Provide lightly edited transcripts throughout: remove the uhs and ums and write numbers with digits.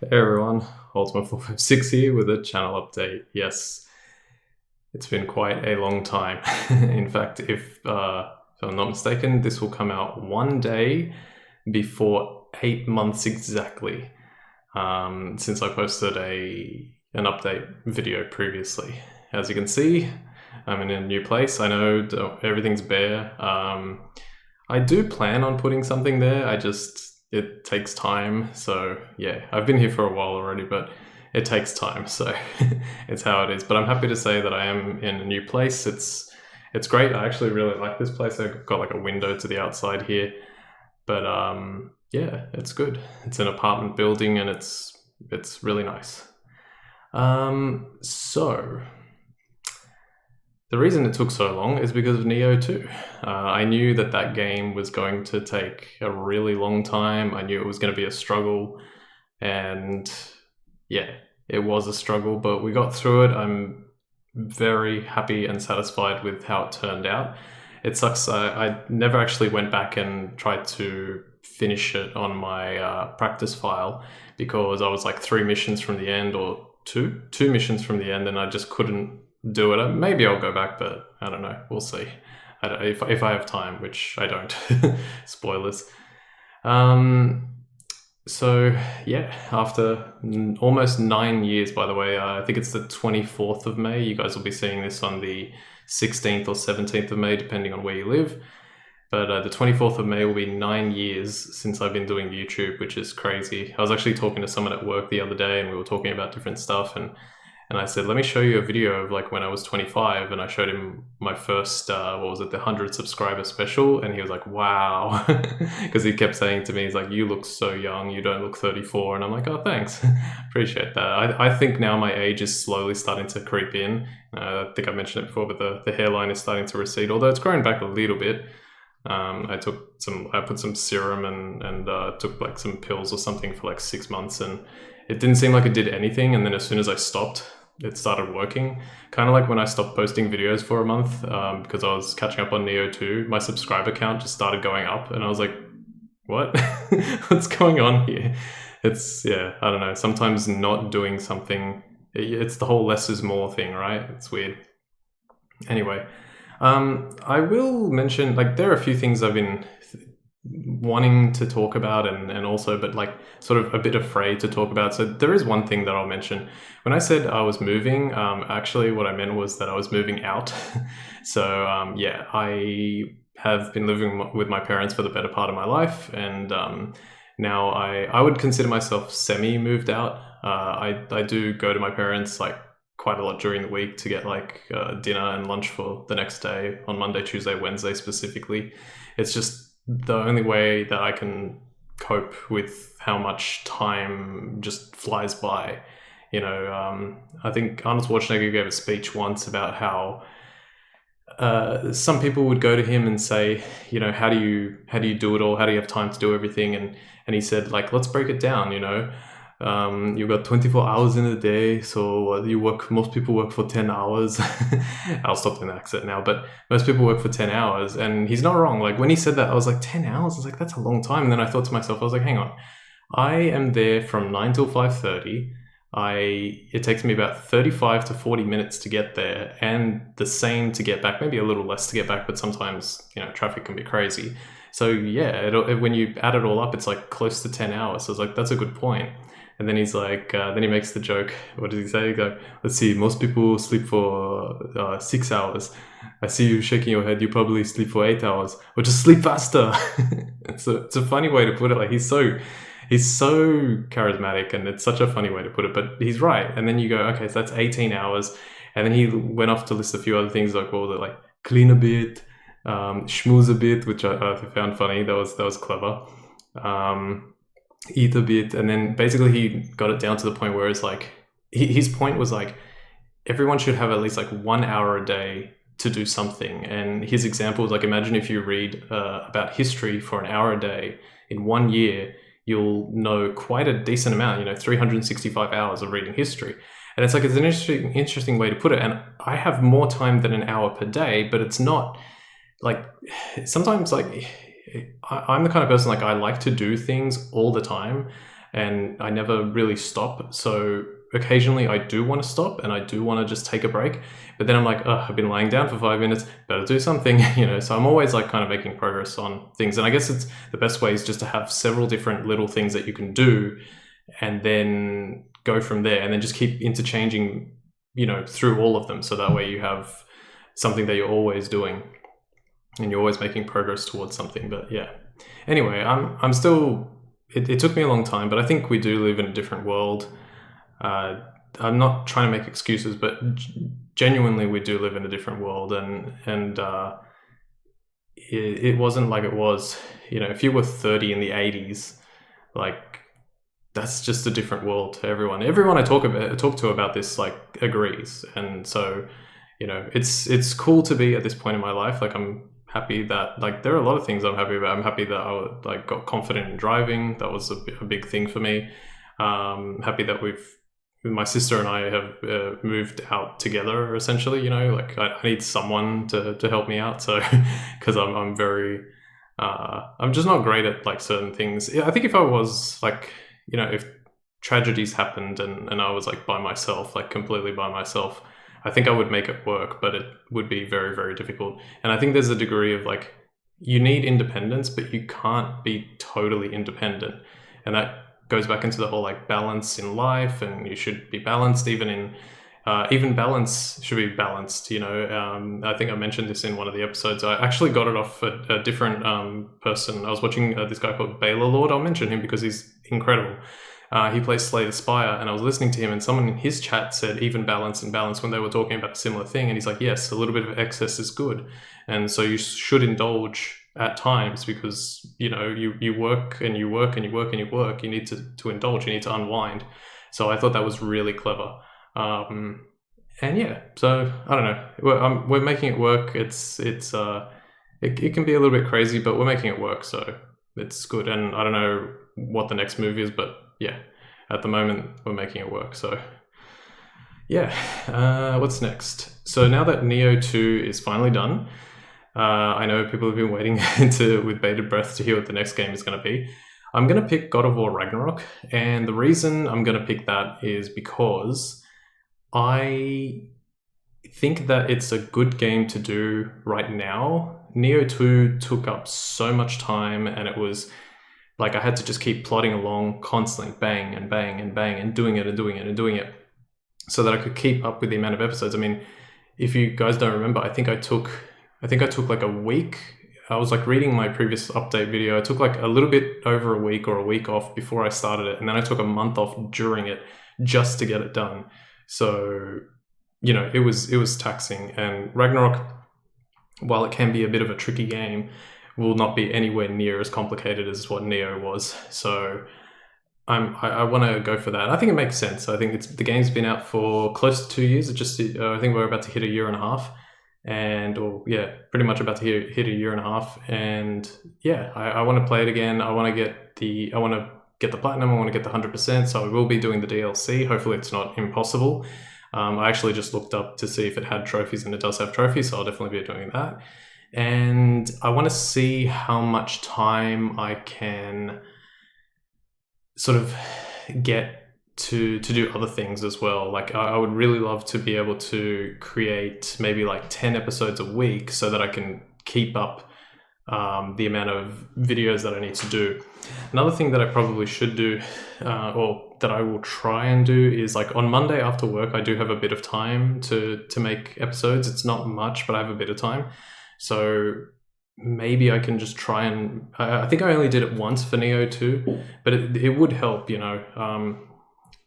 Hey everyone, Ultimate456 here with a channel update. Yes, it's been quite a long time. In fact, if I'm not mistaken, this will come out one day before 8 months exactly, since I posted an update video previously. As you can see, I'm in a new place. I know everything's bare. I do plan on putting something there, it takes time. So yeah, I've been here for a while already, but it takes time, so it's how it is. But I'm happy to say that I am in a new place. It's great. I actually really like this place. I've got like a window to the outside here. But yeah, it's good. It's an apartment building and it's really nice. So the reason it took so long is because of Neo 2. I knew that game was going to take a really long time. I knew it was going to be a struggle, and yeah, it was a struggle, but we got through it. I'm very happy and satisfied with how it turned out. It sucks. I never actually went back and tried to finish it on my practice file because I was like 3 missions from the end, or two missions from the end, and I just couldn't do it. Maybe I'll go back, but I don't know. We'll see. If I have time, which I don't. Spoilers. So yeah, after almost 9 years, by the way, I think it's the 24th of May. You guys will be seeing this on the 16th or 17th of May, depending on where you live. But the 24th of May will be 9 years since I've been doing YouTube, which is crazy. I was actually talking to someone at work the other day, and we were talking about different stuff, and I said, let me show you a video of like when I was 25, and I showed him my first, the 100 subscriber special, and he was like, wow, because he kept saying to me, he's like, you look so young, you don't look 34, and I'm like, oh, thanks, appreciate that. I think now my age is slowly starting to creep in. I think I mentioned it before, but the hairline is starting to recede, although it's growing back a little bit. I put some serum and took like some pills or something for like 6 months, and it didn't seem like it did anything. And then as soon as I stopped, it started working. Kind of like when I stopped posting videos for a month because I was catching up on Neo 2, my subscriber count just started going up, and I was like, what? What's going on here? Yeah, I don't know. Sometimes not doing something, it's the whole less is more thing, right? It's weird. Anyway, I will mention, like, there are a few things I've been wanting to talk about and also, but like sort of a bit afraid to talk about. So there is one thing that I'll mention. When I said I was moving, actually what I meant was that I was moving out. So yeah, I have been living with my parents for the better part of my life, and now I would consider myself semi-moved out. I do go to my parents like quite a lot during the week to get like dinner and lunch for the next day on Monday, Tuesday, Wednesday specifically. It's just the only way that I can cope with how much time just flies by. You know, I think Arnold Schwarzenegger gave a speech once about how some people would go to him and say, you know, how do you do it all? How do you have time to do everything? And he said, like, let's break it down, you know. You've got 24 hours in a day, so most people work for 10 hours. I'll stop doing the accent now, but most people work for 10 hours, and he's not wrong. Like, when he said that, I was like, 10 hours? I was like, that's a long time. And then I thought to myself, I was like, hang on, I am there from 9 till 5:30. It takes me about 35 to 40 minutes to get there, and the same to get back, maybe a little less to get back, but sometimes, you know, traffic can be crazy. So yeah, when you add it all up, it's like close to 10 hours. So I was like, that's a good point. And then he's like, then he makes the joke. What does he say? He's like, let's see, most people sleep for 6 hours. I see you shaking your head. You probably sleep for 8 hours. Or just sleep faster. It's a funny way to put it. Like, he's so charismatic, and it's such a funny way to put it. But he's right. And then you go, okay, so that's 18 hours. And then he went off to list a few other things, like, what was it, like clean a bit, schmooze a bit, which I found funny. That was clever. Eat a bit, and then basically he got it down to the point where it's like his point was like everyone should have at least like 1 hour a day to do something. And his example was like, imagine if you read about history for an hour a day in 1 year, you'll know quite a decent amount, you know, 365 hours of reading history. And it's like, it's an interesting way to put it. And I have more time than an hour per day, but it's not like, sometimes like I'm the kind of person, like, I like to do things all the time. and I never really stop. So occasionally I do want to stop and I do want to just take a break, but then I'm like, oh, I've been lying down for 5 minutes, better do something, so I'm always like kind of making progress on things. And I guess it's the best way is just to have several different little things that you can do and then go from there, and then just keep interchanging, through all of them. So that way you have something that you're always doing and you're always making progress towards something. But yeah, anyway, I'm still, it took me a long time, but I think we do live in a different world. I'm not trying to make excuses, but genuinely we do live in a different world, and it wasn't like it was, if you were 30 in the 80s, like, that's just a different world to everyone. Everyone I talk to about this, like, agrees. And so, it's cool to be at this point in my life. Like, I'm happy that, like, there are a lot of things I'm happy about. I'm happy that I got confident in driving. That was a big thing for me. Happy that my sister and I have moved out together, essentially. Like, I need someone to help me out. So, because I'm very, I'm just not great at, like, certain things. I think if I was, like, if tragedies happened and I was, like, by myself, like, completely by myself, I think I would make it work, but it would be very, very difficult. And I think there's a degree of, like, you need independence, but you can't be totally independent. And that goes back into the whole, like, balance in life, and you should be balanced even balance should be balanced. I think I mentioned this in one of the episodes. I actually got it off a different person. I was watching this guy called Baylor Lord. I'll mention him because he's incredible. He plays Slay the Spire, and I was listening to him, and someone in his chat said even balance and balance when they were talking about a similar thing. And he's like, yes, a little bit of excess is good. And so you should indulge at times, because, you work and you work and you work and you work. You need to indulge, you need to unwind. So I thought that was really clever. And yeah, so I don't know. We're making it work. It can be a little bit crazy, but we're making it work. So it's good. And I don't know what the next move is, but yeah, at the moment we're making it work. So yeah, what's next? So now that Neo 2 is finally done, I know people have been waiting with bated breath to hear what the next game is going to be. I'm going to pick God of War Ragnarok, and the reason I'm going to pick that is because I think that it's a good game to do right now. Neo 2 took up so much time, and it was like I had to just keep plodding along constantly, bang and bang and bang, and doing it and doing it and doing it, so that I could keep up with the amount of episodes. I mean, if you guys don't remember, I think I took like a week. I was, like, reading my previous update video. I took, like, a little bit over a week or a week off before I started it, and then I took a month off during it just to get it done. So, it was taxing. And Ragnarok, while it can be a bit of a tricky game, will not be anywhere near as complicated as what Neo was. So I want to go for that. I think it makes sense. I think the game's been out for close to 2 years. I think we're about to hit a year and a half. Pretty much about to hit a year and a half. And yeah, I want to play it again. I want to get the platinum. I want to get the 100%. So I will be doing the DLC. Hopefully it's not impossible. I actually just looked up to see if it had trophies, and it does have trophies. So I'll definitely be doing that. And I want to see how much time I can sort of get to do other things as well. Like, I would really love to be able to create maybe like 10 episodes a week, so that I can keep up the amount of videos that I need to do. Another thing that I probably should do, or that I will try and do, is, like, on Monday after work, I do have a bit of time to make episodes. It's not much, but I have a bit of time. So maybe I can just try and... I think I only did it once for Neo 2, but it would help,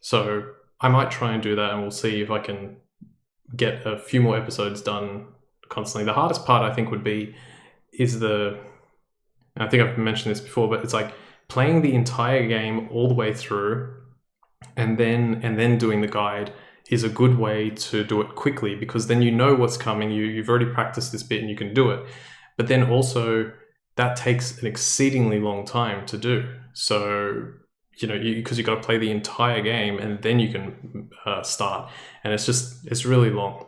So I might try and do that, and we'll see if I can get a few more episodes done constantly. The hardest part, I think, I think I've mentioned this before, but it's like playing the entire game all the way through and then doing the guide is a good way to do it quickly, because then you know what's coming. You've already practiced this bit and you can do it. But then also that takes an exceedingly long time to do. So, because you've got to play the entire game and then you can start. And it's really long.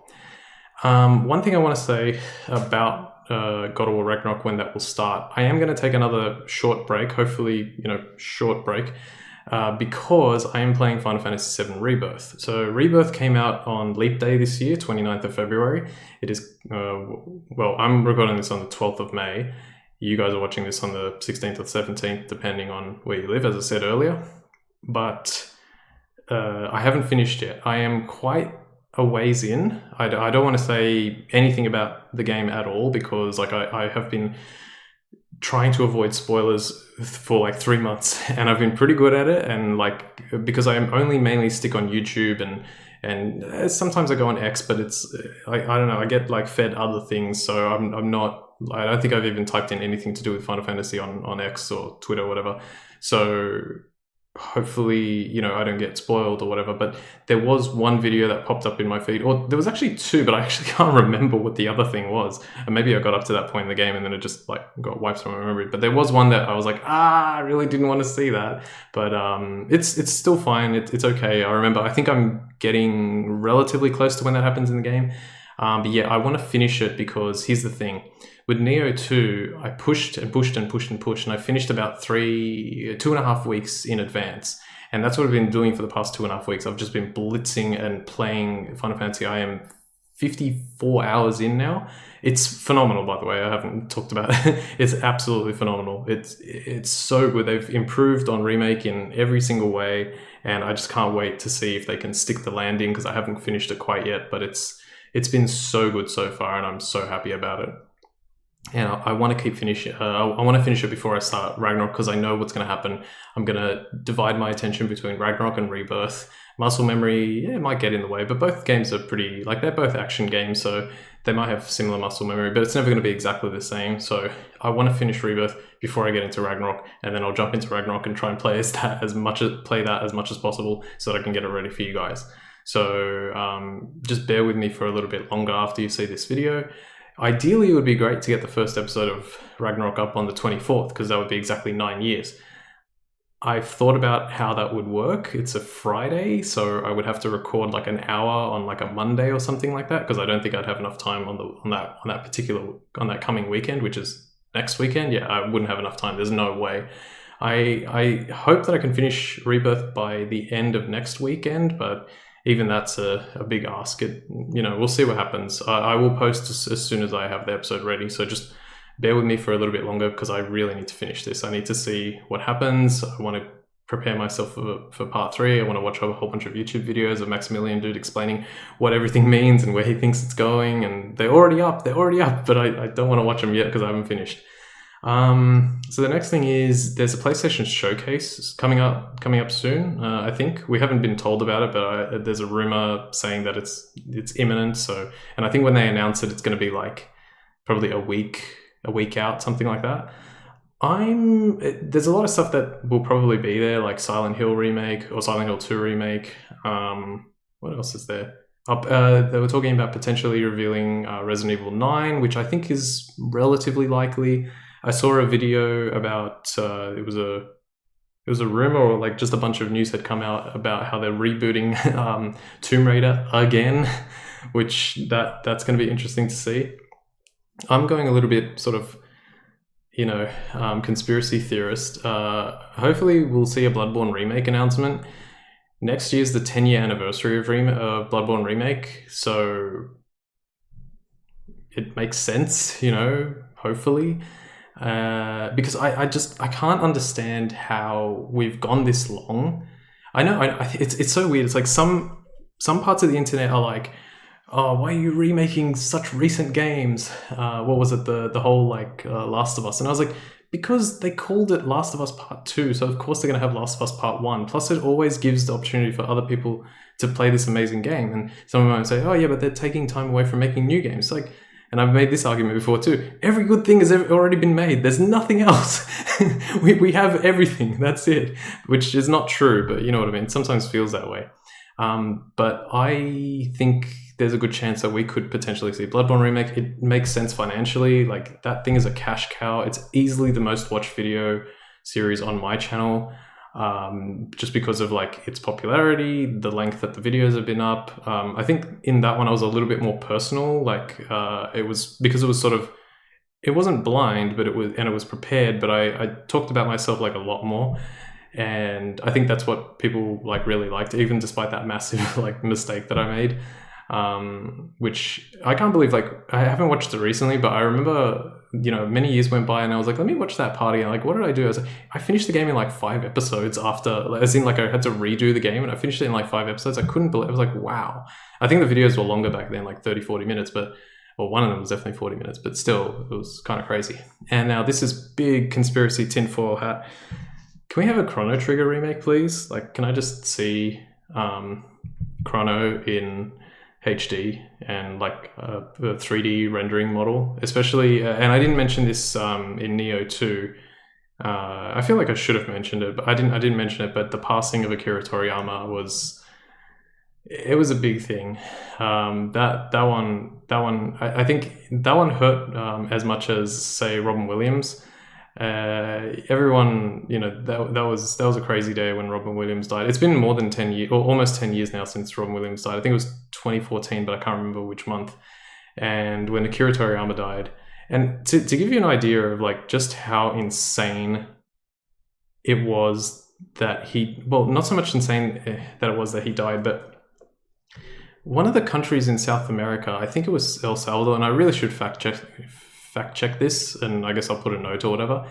One thing I want to say about God of War Ragnarok, when that will start, I am going to take another short break, hopefully, short break. because I am playing Final Fantasy VII Rebirth. So Rebirth came out on Leap Day this year, 29th of February. It is, well, I'm recording this on the 12th of May. You guys are watching this on the 16th or 17th, depending on where you live, as I said earlier. But I haven't finished yet. I am quite a ways in. I don't want to say anything about the game at all, because like I have been trying to avoid spoilers for like 3 months, and I've been pretty good at it. And like, because I only mainly stick on YouTube and sometimes I go on X, but it's I don't know, I get like fed other things, so I'm not, I don't think I've even typed in anything to do with Final Fantasy on X or Twitter or whatever. So hopefully, you know, I don't get spoiled or whatever. But there was one video that popped up in my feed, or there was actually two, but I actually can't remember what the other thing was. And maybe I got up to that point in the game and then it just like got wiped from my memory. But there was one that I was like, I really didn't want to see that. But it's still fine. It's okay. I remember, I think I'm getting relatively close to when that happens in the game. But yeah, I want to finish it, because here's the thing. With Neo 2, I pushed and pushed and pushed and pushed, and I finished about 2.5 weeks in advance. And that's what I've been doing for the past 2.5 weeks. I've just been blitzing and playing Final Fantasy. I am 54 hours in now. It's phenomenal, by the way. I haven't talked about it. It's absolutely phenomenal. It's so good. They've improved on Remake in every single way, and I just can't wait to see if they can stick the landing, because I haven't finished it quite yet, but it's been so good so far, and I'm so happy about it. And I want to keep finishing. I want to finish it before I start Ragnarok, because I know what's going to happen. I'm going to divide my attention between Ragnarok and Rebirth. Muscle memory, yeah, it might get in the way, but both games are pretty, like, they're both action games, so they might have similar muscle memory, but it's never going to be exactly the same. So I want to finish Rebirth before I get into Ragnarok, and then I'll jump into Ragnarok and try and play that as much as possible, so that I can get it ready for you guys. So just bear with me for a little bit longer after you see this video. Ideally, it would be great to get the first episode of Ragnarok up on the 24th, because that would be exactly 9 years. I've thought about how that would work. It's a Friday, so I would have to record like an hour on like a Monday or something like that, because I don't think I'd have enough time on that coming weekend, which is next weekend. Yeah, I wouldn't have enough time. There's no way. I hope that I can finish Rebirth by the end of next weekend, but even that's a big ask. We'll see what happens. I will post as soon as I have the episode ready, so just bear with me for a little bit longer, because I really need to finish this. I need to see what happens. I want to prepare myself for part 3. I want to watch a whole bunch of YouTube videos of Maximilian Dude explaining what everything means and where he thinks it's going, and they're already up, but I don't want to watch them yet because I haven't finished. So the next thing is, there's a PlayStation showcase coming up soon. I think we haven't been told about it, but there's a rumor saying that it's imminent. So, and I think when they announce it, it's going to be like probably a week out, something like that. There's a lot of stuff that will probably be there, like Silent Hill remake or Silent Hill 2 remake. What else is there? They were talking about potentially revealing Resident Evil 9, which I think is relatively likely. I saw a video about it was a rumor, or like just a bunch of news had come out about how they're rebooting Tomb Raider again, which that's going to be interesting to see. I'm going a little bit sort of, conspiracy theorist. Hopefully we'll see a Bloodborne remake announcement. Next year's the 10-year anniversary of Bloodborne remake, so it makes sense, hopefully. Because I can't understand how we've gone this long. I know it's so weird. It's like some parts of the internet are like, oh, why are you remaking such recent games? What was it? The whole like Last of Us, and I was like, because they called it Last of Us Part 2, so of course they're going to have Last of Us Part 1. Plus, it always gives the opportunity for other people to play this amazing game. And someone might say, oh yeah, but they're taking time away from making new games. Like. And I've made this argument before too. Every good thing has already been made. There's nothing else. we have everything. That's it. Which is not true, but you know what I mean. It sometimes feels that way. But I think there's a good chance that we could potentially see Bloodborne remake. It makes sense financially. Like, that thing is a cash cow. It's easily the most watched video series on my channel. Just because of like its popularity, the length that the videos have been up. I think in that one I was a little bit more personal. Like it was because it was sort of, it wasn't blind, but it was prepared. But I talked about myself like a lot more. and I think that's what people like really liked, even despite that massive like mistake that I made. Which I can't believe, like, I haven't watched it recently, but I remember, many years went by and I was like, let me watch that party. And like, what did I do? I was like, I finished the game in like 5 episodes after, as in like I had to redo the game, and I finished it in like 5 episodes. I couldn't believe it. I was like, wow. I think the videos were longer back then, like 30, 40 minutes, but, well, one of them was definitely 40 minutes, but still, it was kind of crazy. And now this is big conspiracy tinfoil hat. Can we have a Chrono Trigger remake, please? Like, can I just see Chrono in HD and like a 3D rendering model, especially, and I didn't mention this in Neo 2. I feel like I should have mentioned it, but I didn't mention it. But the passing of Akira Toriyama was a big thing. That one, I think that one hurt as much as, say, Robin Williams. Everyone, that was a crazy day when Robin Williams died. It's been more than 10 years, or almost 10 years now since Robin Williams died. I think it was 2014, but I can't remember which month. And when Akira Toriyama died, and to give you an idea of like just how insane it was that not so much insane that it was that he died, but one of the countries in South America, I think it was El Salvador, and I really should fact check this, and I guess I'll put a note or whatever.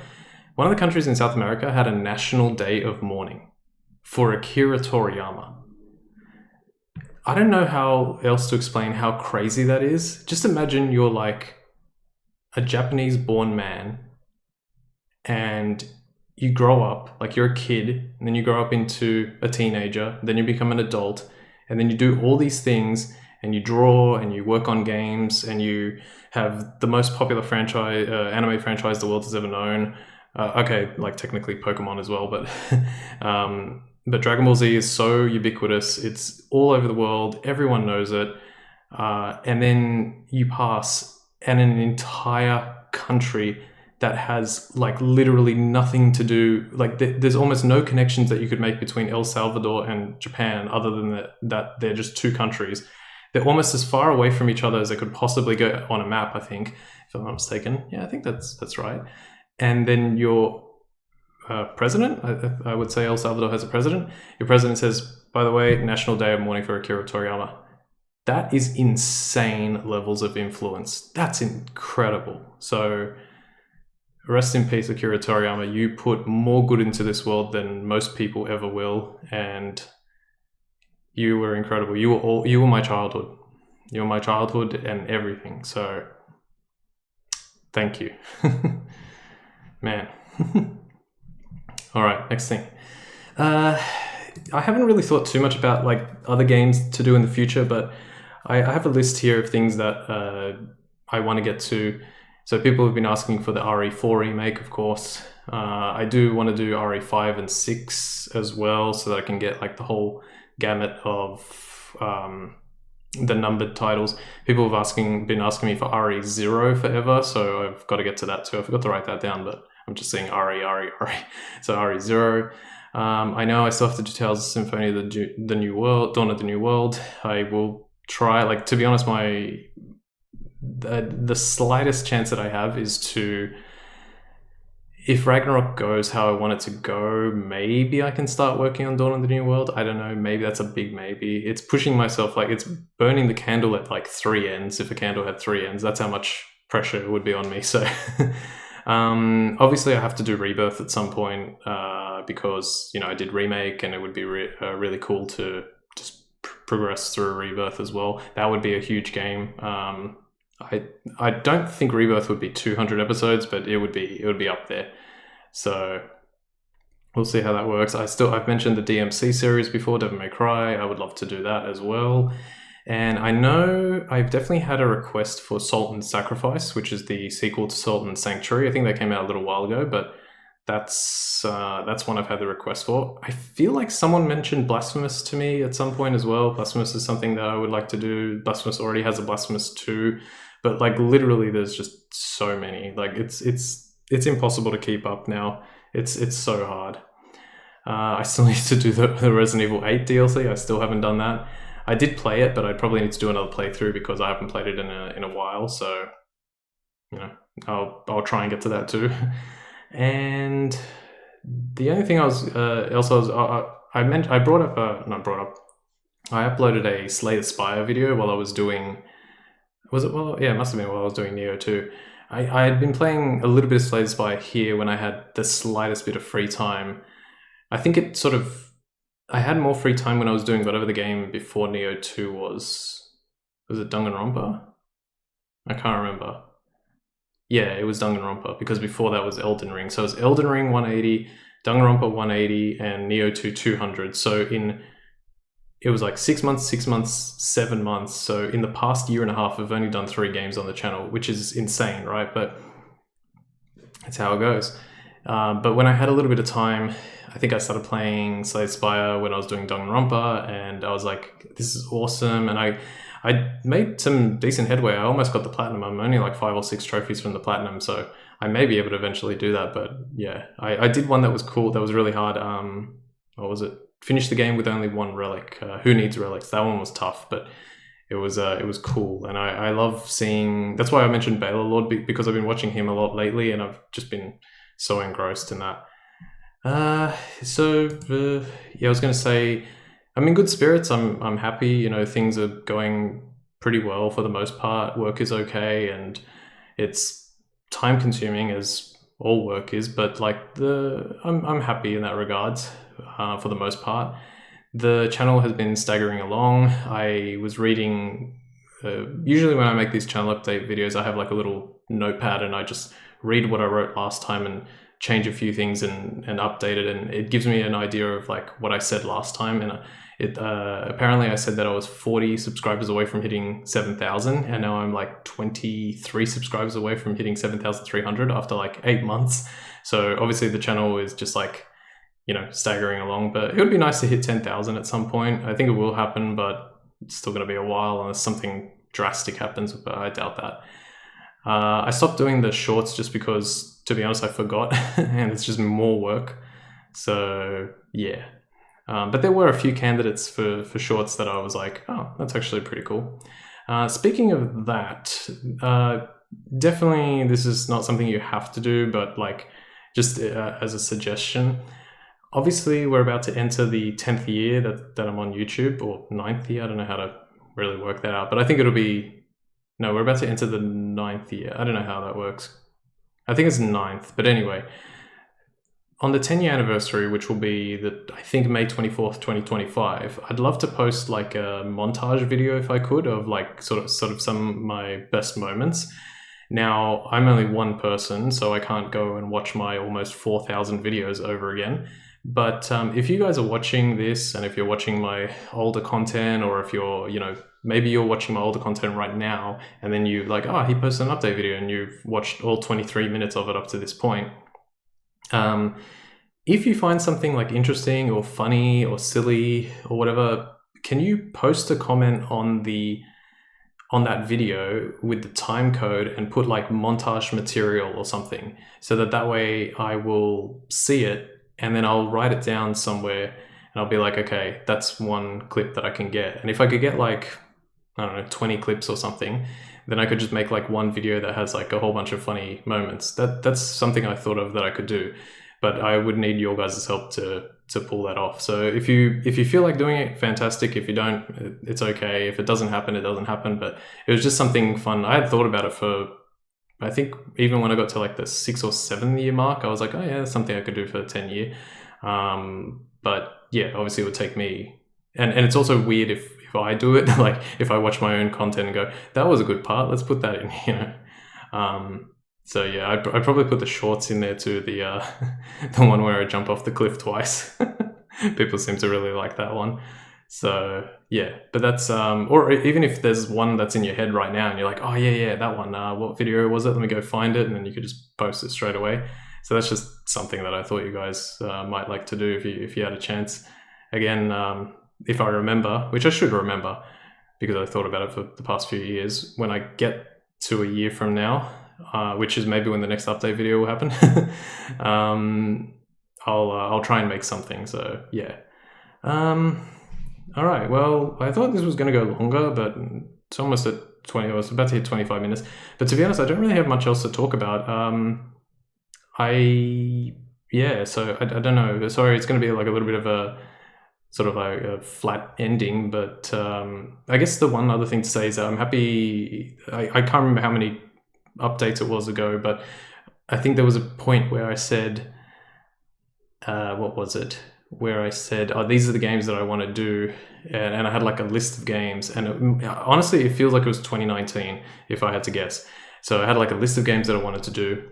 One of the countries in South America had a national day of mourning for Akira Toriyama. I don't know how else to explain how crazy that is. Just imagine you're like a Japanese-born man and you grow up, like you're a kid, and then you grow up into a teenager, then you become an adult, and then you do all these things, and you draw, and you work on games, and you have the most popular franchise, anime franchise the world has ever known. Okay, like technically Pokemon as well, but but Dragon Ball Z is so ubiquitous. It's all over the world. Everyone knows it. And then you pass, and an entire country that has like literally nothing to do, like there's almost no connections that you could make between El Salvador and Japan, other than that they're just two countries. They're almost as far away from each other as they could possibly go on a map, I think, if I'm not mistaken. Yeah, I think that's right. And then your president, I would say El Salvador has a president. Your president says, by the way, National Day of Mourning for Akira Toriyama. That is insane levels of influence. That's incredible. So rest in peace, Akira Toriyama. You put more good into this world than most people ever will, and you were incredible. You were my childhood. You were my childhood and everything. So thank you. Man. All right, next thing. I haven't really thought too much about like other games to do in the future, but I have a list here of things that I want to get to. So people have been asking for the RE4 remake, of course. I do want to do RE5 and 6 as well, so that I can get like the whole gamut of the numbered titles. People have been asking me for RE0 forever, so I've got to get to that too. I forgot to write that down, but I'm just saying RE. So RE0. I know I still have to do Tales of Symphony of the New World, Dawn of the New World. I will try, like, to be honest, the slightest chance that I have is to, if Ragnarok goes how I want it to go, maybe I can start working on Dawn of the New World. I don't know, maybe that's a big maybe. It's pushing myself, like it's burning the candle at like 3 ends. If a candle had 3 ends, that's how much pressure it would be on me. So obviously I have to do Rebirth at some point because, I did Remake, and it would be really cool to just progress through Rebirth as well. That would be a huge game. I don't think Rebirth would be 200 episodes, but it would be up there. So we'll see how that works. I've mentioned the DMC series before, Devil May Cry. I would love to do that as well. And I know I've definitely had a request for Salt and Sacrifice, which is the sequel to Salt and Sanctuary. I think that came out a little while ago, but that's one I've had the request for. I feel like someone mentioned Blasphemous to me at some point as well. Blasphemous is something that I would like to do. Blasphemous already has a Blasphemous 2. But like literally there's just so many. Like it's impossible to keep up now. It's so hard. I still need to do the Resident Evil 8 DLC. I still haven't done that. I did play it, but I probably need to do another playthrough because I haven't played it in a while. So, I'll try and get to that too. And The only thing I was I uploaded a Slay the Spire video while I was doing. Was it? Well, yeah, it must have been while I was doing Neo 2. I had been playing a little bit of Slay the Spire here when I had the slightest bit of free time. I think it sort of. I had more free time when I was doing whatever the game before Neo 2 was. Was it Danganronpa? I can't remember. Yeah, it was Danganronpa because before that was Elden Ring. So it was Elden Ring 180, Danganronpa 180, and Neo 2 200. So it was like 6 months, 6 months, 7 months. So in the past year and a half, I've only done 3 games on the channel, which is insane, right? But that's how it goes. But when I had a little bit of time, I think I started playing Slay the Spire when I was doing Danganronpa, and I was like, this is awesome. And I made some decent headway. I almost got the platinum. I'm only like 5 or 6 trophies from the platinum, so I may be able to eventually do that. But yeah, I did one that was cool. That was really hard. What was it? Finished the game with only 1 relic. Who needs relics? That one was tough, but it was cool. And I love seeing. That's why I mentioned Baylor Lord, because I've been watching him a lot lately, and I've just been so engrossed in that. Yeah, I was going to say, I'm in good spirits. I'm happy. You know, things are going pretty well for the most part. Work is okay, and it's time consuming as all work is. But like I'm happy in that regards for the most part. The channel has been staggering along. I was reading. Usually, when I make these channel update videos, I have like a little notepad, and I just read what I wrote last time and change a few things and update it, and it gives me an idea of like what I said last time. And apparently I said that I was 40 subscribers away from hitting 7,000, and now I'm like 23 subscribers away from hitting 7,300 after like 8 months. So obviously the channel is just like, you know, staggering along, but it would be nice to hit 10,000 at some point. I think it will happen, but it's still going to be a while unless something drastic happens, but I doubt that. I stopped doing the shorts just because, to be honest, I forgot and it's just more work. So yeah. But there were a few candidates for shorts that I was like, oh, that's actually pretty cool. Speaking of that, definitely this is not something you have to do, but like just as a suggestion. Obviously, we're about to enter the 10th year that I'm on YouTube, or 9th year. I don't know how to really work that out, but I think it'll be... No, we're about to enter the 9th year. I don't know how that works. I think it's 9th, but anyway. On the 10-year anniversary, which will be I think May 24th, 2025, I'd love to post like a montage video if I could of like sort of some of my best moments. Now, I'm only one person, so I can't go and watch my almost 4,000 videos over again. But if you guys are watching this, and if you're watching my older content, or if you're, you know, maybe you're watching my older content right now, and then you like, oh, he posted an update video, and you've watched all 23 minutes of it up to this point. If you find something like interesting or funny or silly or whatever, can you post a comment on that video with the time code and put like montage material or something, so that way I will see it, and then I'll write it down somewhere, and I'll be like, okay, that's one clip that I can get. And if I could get like, I don't know, 20 clips or something, then I could just make like one video that has like a whole bunch of funny moments. That's something I thought of that I could do, but I would need your guys' help to pull that off. So if you feel like doing it, fantastic. If you don't, it's okay. If it doesn't happen, it doesn't happen. But it was just something fun. I had thought about it for, I think even when I got to like the 6 or 7 year mark, I was like, oh yeah, that's something I could do for 10 year. But yeah, obviously it would take me, and it's also weird if I do it, like if I watch my own content and go, that was a good part, let's put that in, you know. So yeah, I'd probably put the shorts in there too, the the one where I jump off the cliff twice. People seem to really like that one. So yeah, but that's or even if there's one that's in your head right now and you're like, oh yeah, that one, what video was it? Let me go find it, and then you could just post it straight away. So that's just something that I thought you guys might like to do if you had a chance. Again, if I remember, which I should remember because I thought about it for the past few years, when I get to a year from now, which is maybe when the next update video will happen, I'll try and make something. So yeah. All right. Well, I thought this was going to go longer, but it's almost at 20. I was about to hit 25 minutes. But to be honest, I don't really have much else to talk about. I yeah, so I don't know. Sorry, it's going to be like a little bit of a sort of a flat ending, but I guess the one other thing to say is that I'm happy. I can't remember how many updates it was ago, but I think there was a point where I said, what was it? Where I said, oh, these are the games that I want to do. And I had like a list of games. And honestly, it feels like it was 2019, if I had to guess. So I had like a list of games that I wanted to do.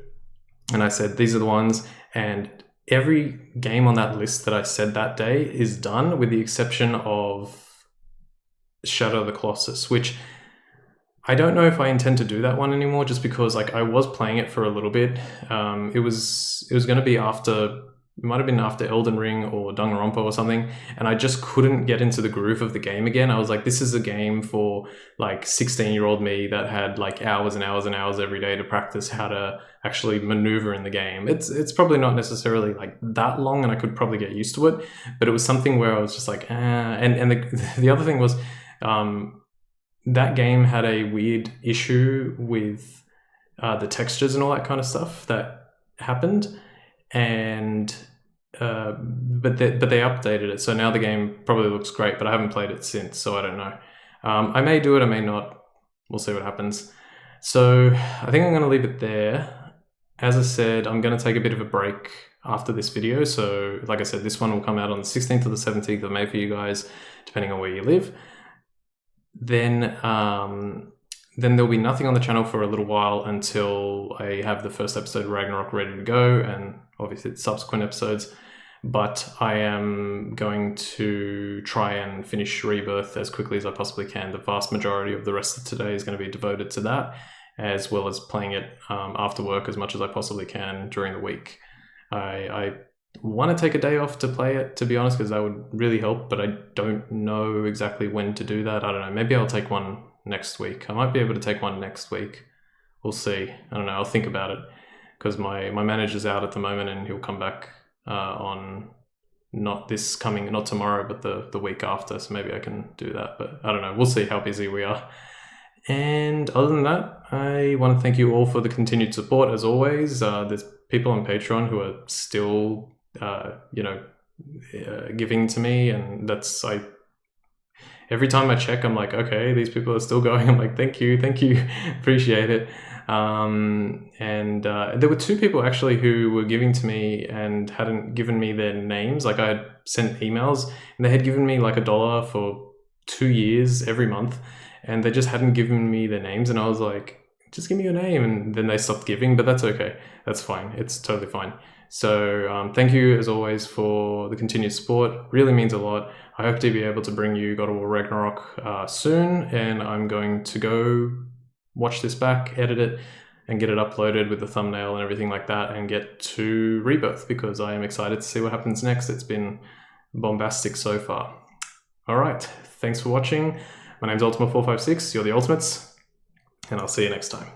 And I said, these are the ones. And every game on that list that I said that day is done, with the exception of Shadow of the Colossus, which I don't know if I intend to do that one anymore, just because like I was playing it for a little bit. It was going to be after, it might have been after Elden Ring or Danganronpa or something, and I just couldn't get into the groove of the game again. I was like, this is a game for like 16-year-old me that had like hours and hours and hours every day to practice how to actually maneuver in the game. It's probably not necessarily like that long, and I could probably get used to it, but it was something where I was just like, and the other thing was, that game had a weird issue with the textures and all that kind of stuff that happened, and but they updated it, so now the game probably looks great. But I haven't played it since, so I don't know. I may do it, I may not. We'll see what happens. So I think I'm going to leave it there. As I said, I'm going to take a bit of a break after this video. So like I said, this one will come out on the 16th or the 17th of May for you guys, depending on where you live. Then there'll be nothing on the channel for a little while until I have the first episode of Ragnarok ready to go, and obviously the subsequent episodes. But I am going to try and finish Rebirth as quickly as I possibly can. The vast majority of the rest of today is going to be devoted to that, as well as playing it after work as much as I possibly can during the week. I want to take a day off to play it, to be honest, because that would really help, but I don't know exactly when to do that. I don't know. Maybe I'll take one next week. I might be able to take one next week. We'll see. I don't know. I'll think about it, because my manager's out at the moment, and he'll come back on not tomorrow, but the week after. So maybe I can do that, but I don't know. We'll see how busy we are. And other than that, I want to thank you all for the continued support, as always. There's people on Patreon who are still giving to me, and that's every time I check, I'm like, okay, these people are still going. I'm like, thank you, appreciate it. And there were two people actually who were giving to me and hadn't given me their names. Like, I had sent emails, and they had given me like $1 for 2 years every month, and they just hadn't given me their names. And I was like, just give me your name. And then they stopped giving, but that's okay. That's fine. It's totally fine. So thank you as always for the continued support. Really means a lot. I hope to be able to bring you God of War Ragnarok soon, and I'm going to go watch this back, edit it, and get it uploaded with the thumbnail and everything like that, and get to Rebirth, because I am excited to see what happens next. It's been bombastic so far. All right, thanks for watching. My name's Ultima456, you're the Ultimates, and I'll see you next time.